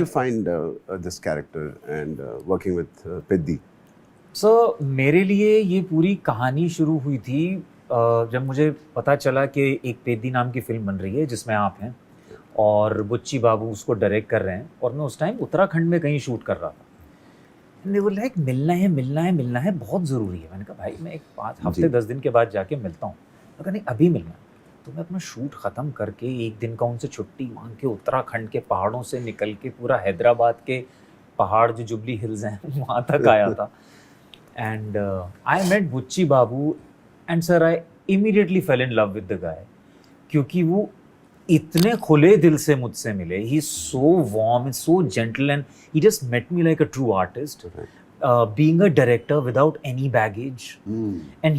You find this character and working with Peddi? Sir मेरे लिए ये पूरी कहानी शुरू हुई थी जब मुझे पता चला कि एक पेद्दी नाम की फ़िल्म बन रही है जिसमें आप हैं और बुच्ची बाबू उसको डायरेक्ट कर रहे हैं और मैं उस टाइम उत्तराखंड में कहीं शूट कर रहा था। एंड दे वर लाइक मिलना है बहुत ज़रूरी है। मैंने कहा भाई मैं एक 5 हफ्ते 10 दिन के बाद जाके मिलता हूँ। मैं कहा नहीं अभी मिलना है। तो मैं अपना शूट ख़त्म करके एक दिन का उनसे छुट्टी मांग के उत्तराखंड के पहाड़ों से निकल के पूरा हैदराबाद के पहाड़ जो जुबली हिल्स हैं वहाँ तक आया था। And I met Buchi Babu and sir I immediately fell in love with the guy क्योंकि वो इतने खुले दिल से मुझसे मिले. He's so warm and so gentle and he just met me like a true artist. Being a director without any baggage. And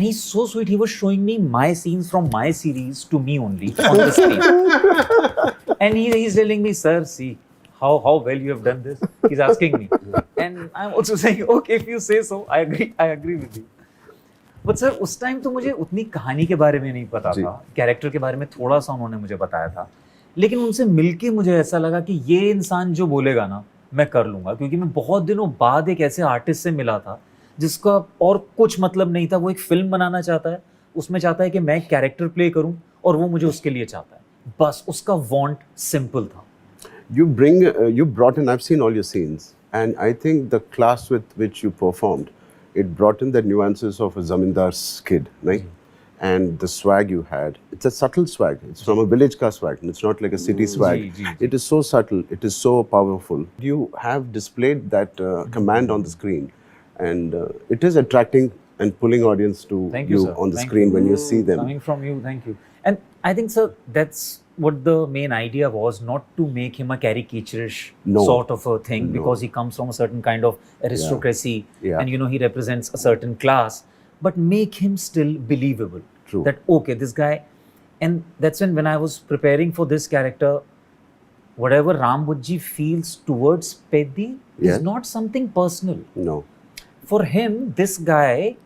he's so sweet. He was showing me my scenes from my series to me only on the screen. And he's telling me, sir, see how well you have done this. He's asking me. And I'm also saying, okay, if you say so, I agree with you. But sir, उस time तो मुझे उतनी कहानी के बारे में नहीं पता था, कैरेक्टर के बारे में थोड़ा सा उन्होंने मुझे बताया था, लेकिन उनसे मिलके मुझे ऐसा लगा कि ये इंसान जो बोलेगा ना मैं कर लूँगा, क्योंकि मैं बहुत दिनों बाद एक ऐसे आर्टिस्ट से मिला था जिसका और कुछ मतलब नहीं था. वो एक फिल्म बनाना चाहता है, उसमें चाहता है कि मैं कैरेक्टर प्ले करूँ और वो मुझे उसके लिए चाहता है. बस उसका वांट सिंपल था. You brought in, I've seen all your scenes, and I think the class with which you performed, it brought in the nuances of a zamindar's kid, right? And the swag you had, it's a subtle swag. It's from a village ka swag, and it's not like a city swag. It is so subtle, it is so powerful. You have displayed that command on the screen, and it is attracting and pulling audience to you on the screen when you see them. Coming from you, thank you. And I think, sir, that's what the main idea was, not to make him a caricaturish sort of a thing, because he comes from a certain kind of aristocracy and he represents a certain class, but make him still believable. True. That okay, this guy. And that's when I was preparing for this character, whatever Ram Bujji feels towards Peddi is not something personal. No. For him, this guy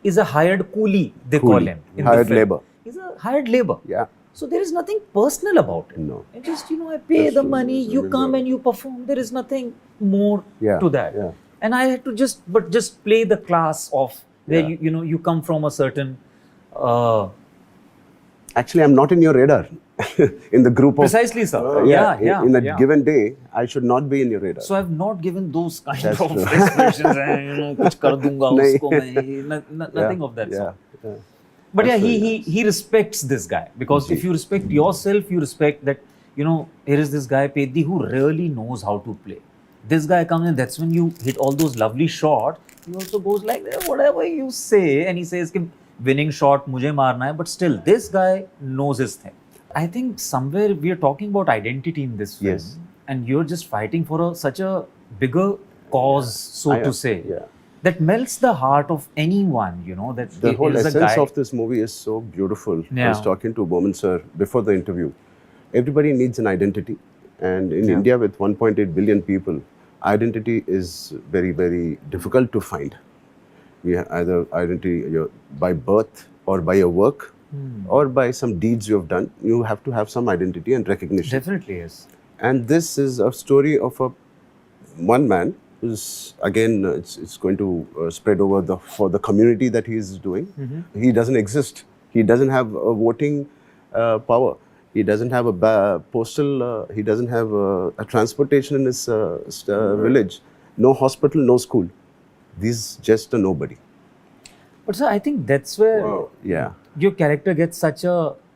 is a hired coolie, they call him in hired the film. labor. He's a hired labor. Yeah. So there is nothing personal about it. No. It just, I pay the money, you come and you perform. There is nothing more to that. Yeah. And I had to just play the class of where you come from a certain. Actually, I'm not in your radar. In the group of. Precisely, sir. In a given day, I should not be in your radar. So I've not given those kind of expressions. कुछ कर दूंगा उसको मैं. Nothing of that sort. Yeah. But yeah, he respects this guy, because if you respect yourself, you respect that, here is this guy Peddi who really knows how to play. This guy comes in, that's when you hit all those lovely shots. He also goes like, whatever you say, and he says कि winning shot मुझे मारना है, but still this guy knows his thing. I think somewhere we are talking about identity in this film, and you're just fighting for such a bigger cause, to say. Yeah. That melts the heart of anyone, that the whole essence of this movie is so beautiful. I was talking to Boman sir before the interview. Everybody needs an identity, and in India with 1.8 billion people, identity is very, very difficult to find. We have either identity by birth or by your work or by some deeds you have done. You have to have some identity and recognition. Definitely, yes. And this is a story of one man. Again, it's going to spread over for the community that he is doing. He doesn't exist. He doesn't have a voting power. He doesn't have a postal. He doesn't have a transportation in his village. No hospital, no school. He's just a nobody. But sir, I think that's where your character gets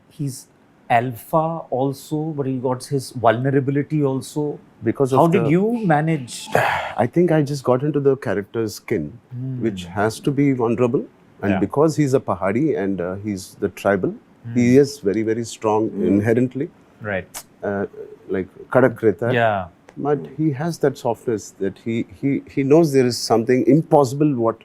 he's alpha also, but he got his vulnerability also. Because how did you manage? I think I just got into the character's skin, which has to be vulnerable. And because he's a Pahari and he's the tribal, he is very, very strong inherently. Right. Like Kadak Reta. Yeah. But he has that softness that he knows there is something impossible what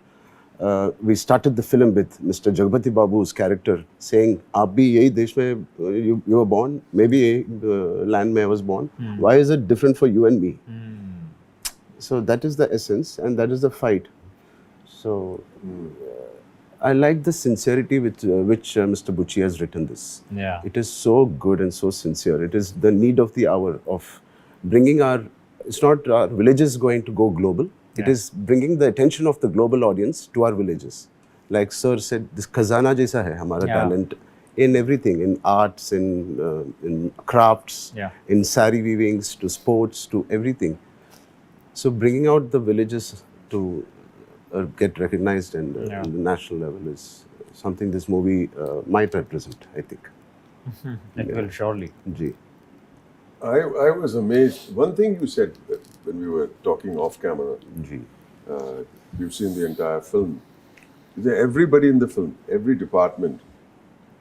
we started the film with Mr. Jagpati Babu's character saying, "Aap bhi yahi desh mein you were born, maybe land mein I was born. Why is it different for you and me?" So that is the essence, and that is the fight. So I like the sincerity with which Mr. Buchi has written this. Yeah. It is so good and so sincere. It is the need of the hour of bringing it's not our villages going to go global. It is bringing the attention of the global audience to our villages. Like Sir said, this khazana jaisa hai hamara talent in everything, in arts, in crafts, in sari weavings, to sports, to everything. So bringing out the villages to get recognized in the national level is something this movie might represent, I think. It will surely. Ji. I was amazed. One thing you said when we were talking off camera, Ji. you've seen the entire film. Is that everybody in the film, every department,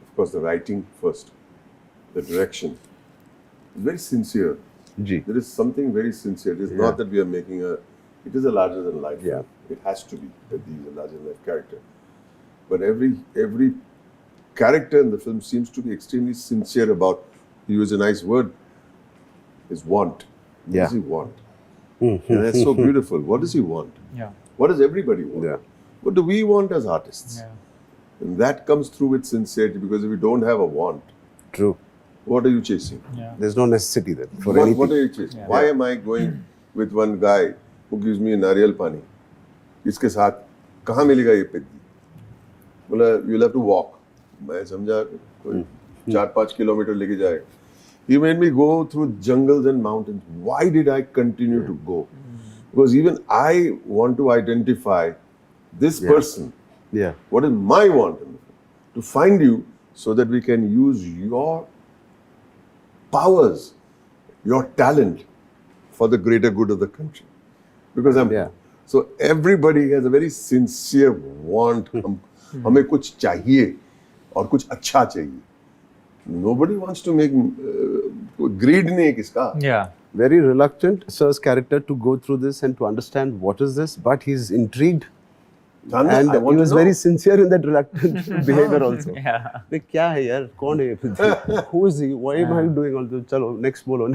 of course, the writing first, the direction, is very sincere. Ji. There is something very sincere. It is not that we are making it is a larger than life. Yeah. It has to be that he is a larger than life character. But every character in the film seems to be extremely sincere about, to use a nice word, his want. What does he want? And that's so beautiful. What does he want? Yeah. What does everybody want? Yeah. What do we want as artists? Yeah. And that comes through with sincerity, because if you don't have a want, True. what are you chasing? Yeah. There's no necessity then for What anything. are you chasing? Why am I going with one guy who gives me nariyal pani? इसके साथ कहाँ मिलेगा ये पेदी? बोला you'll have to walk. मैं समझा कोई 4-5 किलोमीटर लेके जाए. He made me go through jungles and mountains. Why did I continue to go? Because even I want to identify this person. Yeah. What is my want in the film? To find you so that we can use your powers, your talent for the greater good of the country. Because so everybody has a very sincere want. हमें कुछ चाहिए और कुछ अच्छा चाहिए. Nobody wants to make greed नहीं है किसका. Yeah. Very reluctant, Sir's character, to go through this and to understand what is this, but he's intrigued. And he was very sincere in that reluctant behavior also. Yeah. क्या है यार, कौन है? Who is he? Why am I doing all this? चलो next बोलो.